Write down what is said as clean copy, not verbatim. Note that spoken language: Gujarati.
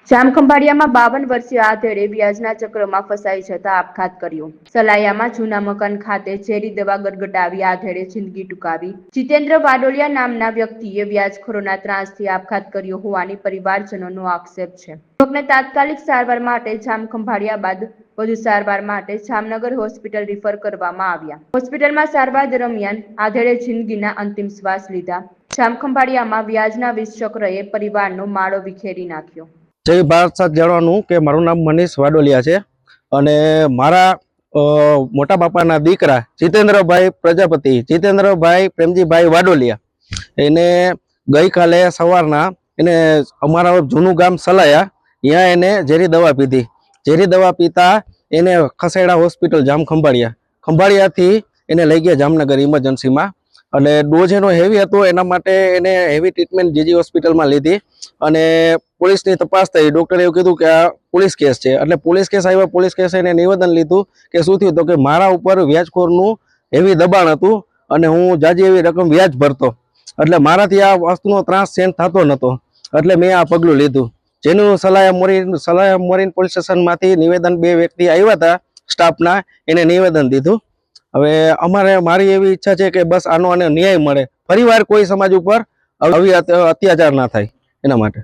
જામખંભાળિયામાં 52 વર્ષીય આધેડે વ્યાજના ચક્રમાં ફસાઈ જતા આપઘાત કર્યો। સલાયામાં જૂના મકાન ખાતે ઝેરી દવા ગટગટાવી આધેડે જિંદગી ટૂંકાવી। જીતેન્દ્ર વાડોલિયા નામના વ્યક્તિએ વ્યાજખોરોના ત્રાસથી આપઘાત કર્યો હોવાની પરિવારજનોનો આક્ષેપ છે। યુવકને તાત્કાલિક સારવાર માટે જામખંભાળિયા બાદ વધુ સારવાર માટે જામનગર હોસ્પિટલ રિફર કરવામાં આવ્યા। હોસ્પિટલમાં સારવાર દરમિયાન આધેડે જિંદગીના અંતિમ શ્વાસ લીધા। જામખંભાળિયામાં વ્યાજના વિષચક્રએ પરિવારનો માળો વિખેરી નાખ્યો। જય ભારત સાથ જણાવવાનું કે મારું નામ મનીષ વાડોલિયા છે અને મારા મોટા બાપાના દીકરા જીતેન્દ્રભાઈ પ્રજાપતિ જીતેન્દ્રભાઈ પ્રેમજીભાઈ વાડોલિયા એને ગઈકાલે સવારના એને અમારા જૂનું ગામ સલાયા ત્યાં એને ઝેરી દવા પીધી। ઝેરી દવા પીતા એને ખસેડા હોસ્પિટલ ખંભાળિયાથી એને લઈ ગયા જામનગર ઇમરજન્સીમાં અને ડોઝ એનો હેવી હતો એના માટે એને હેવી ટ્રીટમેન્ટ જીજી હોસ્પિટલમાં લીધી અને પોલીસની તપાસ થઈ। ડોક્ટરે એવું કીધું કે આ પોલીસ કેસ છે એટલે પોલીસ કેસ આવ્યો। પોલીસ કેસ એને નિવેદન લીધું કે શું થયું તો કે મારા ઉપર વ્યાજખોરનું હેવી દબાણ હતું અને હું જાજી એવી રકમ વ્યાજ ભરતો એટલે મારાથી આ વસ્તુનો ત્રાસ સહન થતો નહોતો એટલે મેં આ પગલું લીધું। જેનું સલાયા મોરીન પોલીસ સ્ટેશનમાંથી નિવેદન 2 વ્યક્તિ આવ્યા હતા સ્ટાફના એને નિવેદન દીધું। હવે મારી એવી ઈચ્છા છે કે બસ આનો ન્યાય મળે, ફરીવાર કોઈ સમાજ ઉપર આવી અત્યાચાર ના થાય એના માટે।